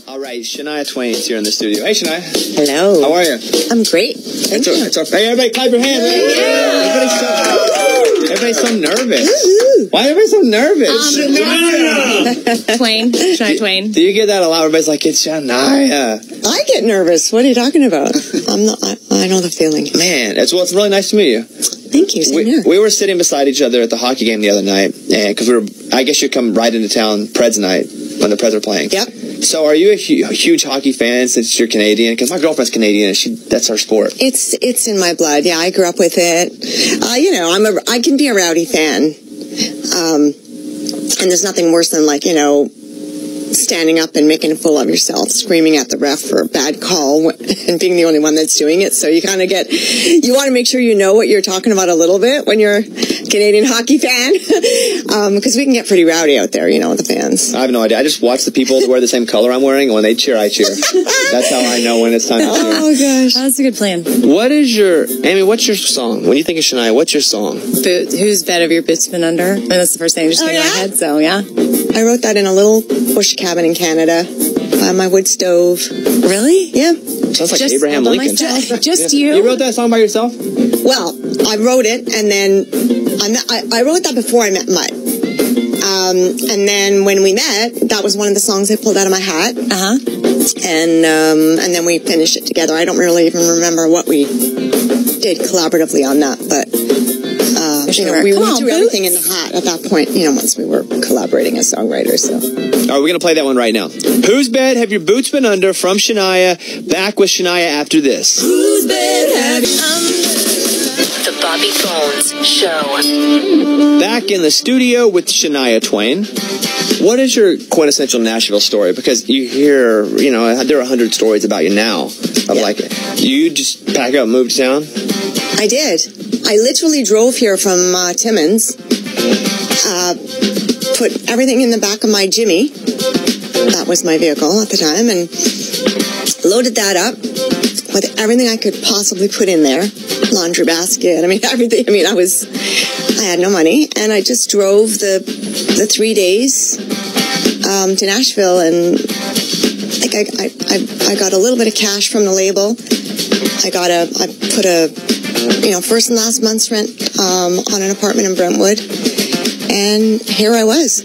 All right, Shania Twain's here in the studio. Hey, Shania. Hello. How are you? I'm great. Thank you. Hey, everybody, clap your hands. Yeah. Everybody's so nervous. Why are everybody so nervous? Shania Twain. Do you get that a lot? Everybody's like, it's Shania. I get nervous. What are you talking about? I'm not. I know the feeling. Man, it's really nice to meet you. Thank you. Same here. We were sitting beside each other at the hockey game the other night, and because I guess you come right into town Preds night when the Preds are playing. Yep. So are you a huge hockey fan since you're Canadian? Because my girlfriend's Canadian, and that's her sport. It's in my blood. Yeah, I grew up with it. I can be a rowdy fan. And there's nothing worse than standing up and making a fool of yourself, screaming at the ref for a bad call and being the only one that's doing it. So you kind of you want to make sure you know what you're talking about a little bit when you're a Canadian hockey fan. Because we can get pretty rowdy out there, with the fans. I have no idea. I just watch the people that wear the same color I'm wearing, and when they cheer, I cheer. That's how I know when it's time to cheer. Oh, gosh. That's a good plan. Amy, what's your song? When you think of Shania, what's your song? Whose bed have your boots been under? And that's the first thing that just came to my head, so yeah. I wrote that in a little bush cabin in Canada by my wood stove. Really? Yeah. Sounds like Abraham Lincoln. Just you? You wrote that song by yourself? Well, I wrote it, and then I wrote that before I met Mutt. And then when we met, that was one of the songs I pulled out of my hat. Uh-huh. And then we finished it together. I don't really even remember what we did collaboratively on that, but we threw everything in the hat at that point, once we were collaborating as songwriters. So. All right, we're going to play that one right now. Whose bed have your boots been under from Shania? Back with Shania after this. Whose bed have you The Bobby Bones Show. Back in the studio with Shania Twain. What is your quintessential Nashville story? Because you hear, there are 100 stories about you now. You just pack up and move to town? I did. I literally drove here from Timmins, put everything in the back of my Jimmy. That was my vehicle at the time, and loaded that up with everything I could possibly put in there. Laundry basket, everything. I had no money, and I just drove the 3 days to Nashville, and I got a little bit of cash from the label. I put a first and last month's rent on an apartment in Brentwood, and here I was.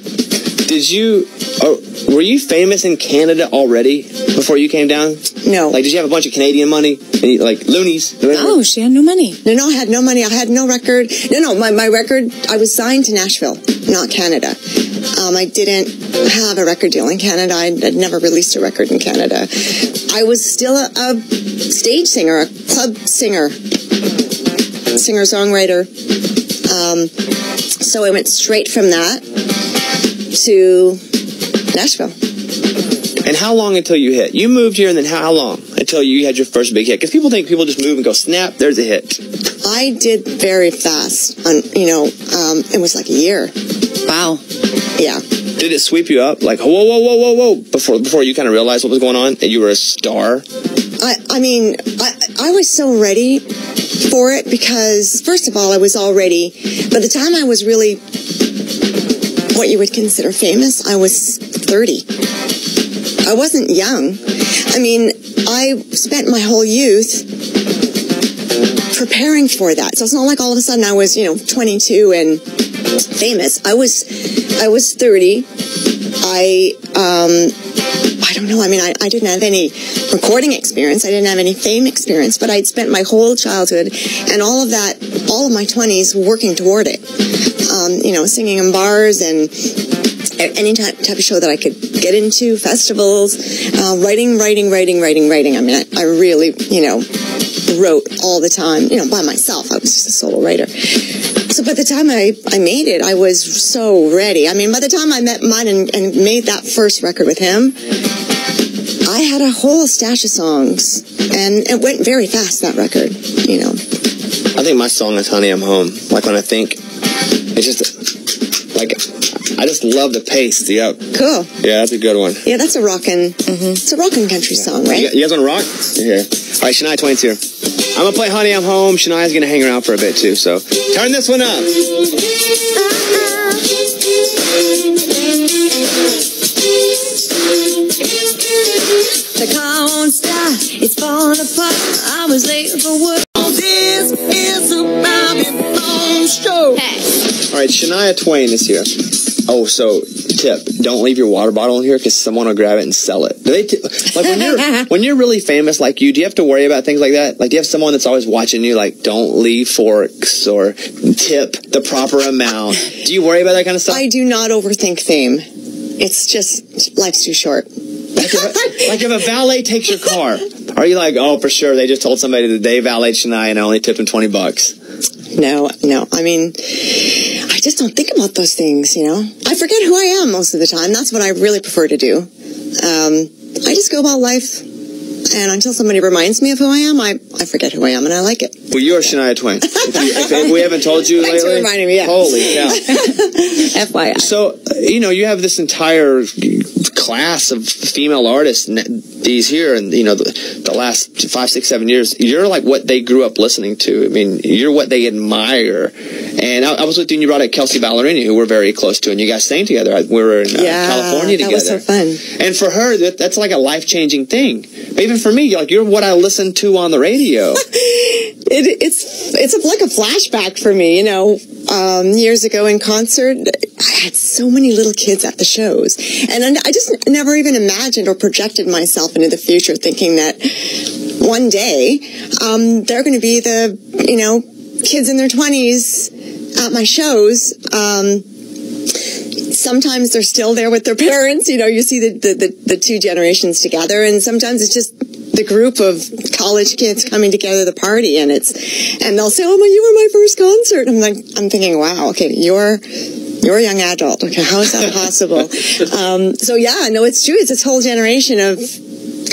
Were you famous in Canada already before you came down? No. Did you have a bunch of Canadian money? Loonies? Oh, she had no money. No, I had no money. I had no record. No, my record, I was signed to Nashville, not Canada. I didn't have a record deal in Canada. I'd never released a record in Canada. I was still a stage singer, a club singer-songwriter. So I went straight from that to Nashville. And how long until you hit? You moved here, and then how long until you had your first big hit? Because people think people just move and go, snap, there's a hit. I did very fast. It was like a year. Wow. Yeah. Did it sweep you up? Whoa, before you kind of realized what was going on and you were a star? I was so ready for it because, first of all, I was already, by the time I was really what you would consider famous, I was 30. I wasn't young. I spent my whole youth preparing for that. So it's not like all of a sudden I was, 22 and famous. I was 30. I don't know. I didn't have any recording experience. I didn't have any fame experience, but I'd spent my whole childhood and all of my 20s working toward it. Singing in bars and any type of show that I could get into, festivals, writing. I really, wrote all the time, by myself. I was just a solo writer. So by the time I made it, I was so ready. By the time I met Mutt and made that first record with him, I had a whole stash of songs, and it went very fast, that record, I think my song is Honey, I'm Home. When I think, it's just, I just love the pace. Yeah. Cool. Yeah, that's a good one. Yeah, that's a rockin', it's a rockin' country song, right? You guys want to rock? Okay. All right, Shania Twain's here. I'm going to play Honey, I'm Home. Shania's going to hang around for a bit, too, so turn this one up. The car won't start, it's falling apart. I was late for work. This is a Bobby Bones show. All right, Shania Twain is here. Oh, so tip: don't leave your water bottle in here because someone will grab it and sell it. Do they like when you're really famous like you? Do you have to worry about things like that? Like, do you have someone that's always watching you? Like, don't leave forks or tip the proper amount. Do you worry about that kind of stuff? I do not overthink fame. It's just life's too short. Like if a valet takes your car, are you like, oh, for sure, they just told somebody that they valeted Shania and I only tipped him $20? No. I mean, I just don't think about those things, you know. I forget who I am most of the time. That's what I really prefer to do. I just go about life, and until somebody reminds me of who I am, I forget who I am, and I like it. Well, you're Shania Twain. If we haven't told you Thanks lately, for reminding me. Yeah. Holy cow! FYI. So you have this entire class of female artists, these here, and the last 5, 6, 7 years, you're like what they grew up listening to. I mean, you're what they admire. And I was with you and you brought out Kelsey Ballerini, who we're very close to, and you guys sang together. We were in California together. That was so fun. And for her, that's like a life-changing thing. But even for me, you're what I listen to on the radio. It's like a flashback for me, years ago in concert, I had so many little kids at the shows, and I just never even imagined or projected myself into the future, thinking that one day they're going to be the kids in their 20s at my shows. Sometimes they're still there with their parents. You see the two generations together, and sometimes it's just the group of college kids coming together to party, and they'll say, "Oh, you were my first concert." I'm thinking, wow, okay, you're a young adult. Okay, how is that possible? So yeah, no, it's true. It's this whole generation of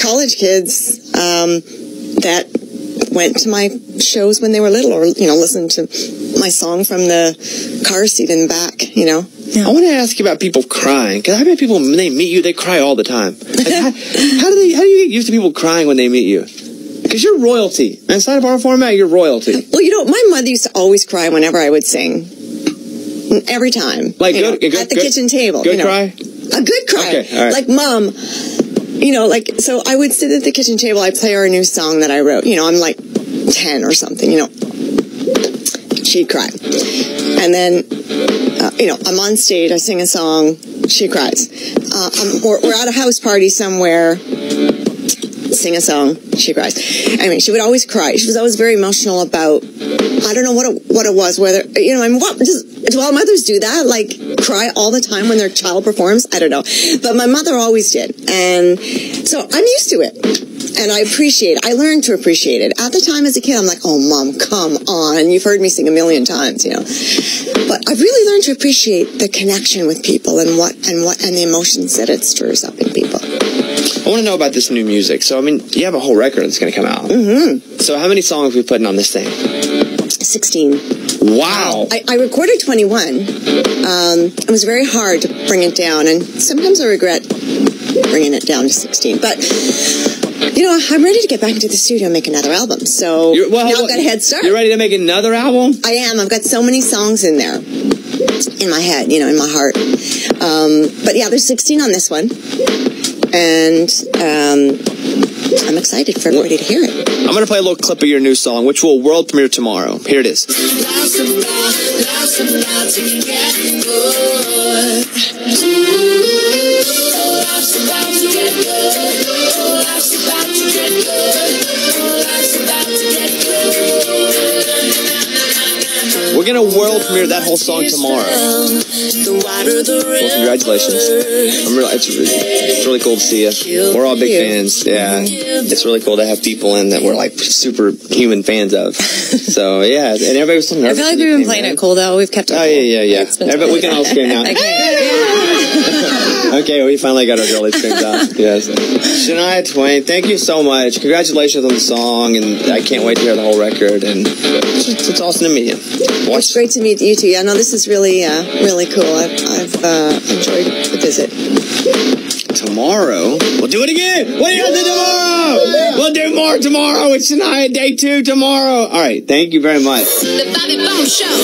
college kids that went to my shows when they were little, or listened to my song from the car seat in the back. Yeah. I want to ask you about people crying, because I bet people, when they meet you, they cry all the time. Like, how do you get used to people crying when they meet you? Because you're royalty. Inside of our format, you're royalty. Well, my mother used to always cry whenever I would sing. Every time. Like at the kitchen table. Good cry? A good cry. Okay, all right. Like, Mom, so I would sit at the kitchen table, I'd play her a new song that I wrote. I'm like 10 or something, She'd cry. And then, I'm on stage, I sing a song, she cries. We're at a house party somewhere, sing a song, she cries. Anyway, she would always cry. She was always very emotional about, I don't know what it was, whether, do all mothers do that? Like, cry all the time when their child performs? I don't know. But my mother always did. And so I'm used to it. And I learned to appreciate it. At the time as a kid, I'm like, oh, Mom, come on. You've heard me sing a million times, But I've really learned to appreciate the connection with people and the emotions that it stirs up in people. I want to know about this new music. So, you have a whole record that's going to come out. Mm-hmm. So how many songs are we putting on this thing? 16. Wow. I recorded 21. It was very hard to bring it down, and sometimes I regret bringing it down to 16. But, I'm ready to get back into the studio and make another album. So now I've got a head start. You're ready to make another album? I am. I've got so many songs in there. In my head, in my heart. But yeah, there's 16 on this one. And I'm excited for everybody to hear it. I'm going to play a little clip of your new song, which will world premiere tomorrow. Here it is. We're going to world premiere that whole song tomorrow. Well, congratulations. It's really cool to see you. We're all big fans. Yeah. It's really cool to have people in that we're like super human fans of. So, yeah. And everybody was so nervous. I feel like we've been playing it cool, though. We've kept it cool. Oh, yeah. We can all scream now. Okay, we finally got our girly screams out. Yes. Shania Twain, thank you so much. Congratulations on the song, and I can't wait to hear the whole record. And it's awesome to meet you. It's great to meet you too. Yeah, no, this is really, really cool. I've enjoyed the visit. Tomorrow, we'll do it again. What do you got to do tomorrow? We'll do more tomorrow. It's Shania Day 2 tomorrow. All right, thank you very much. The Bobby Bones Show.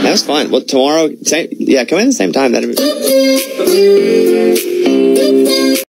That was fun. Well, tomorrow, come in at the same time. That'd be.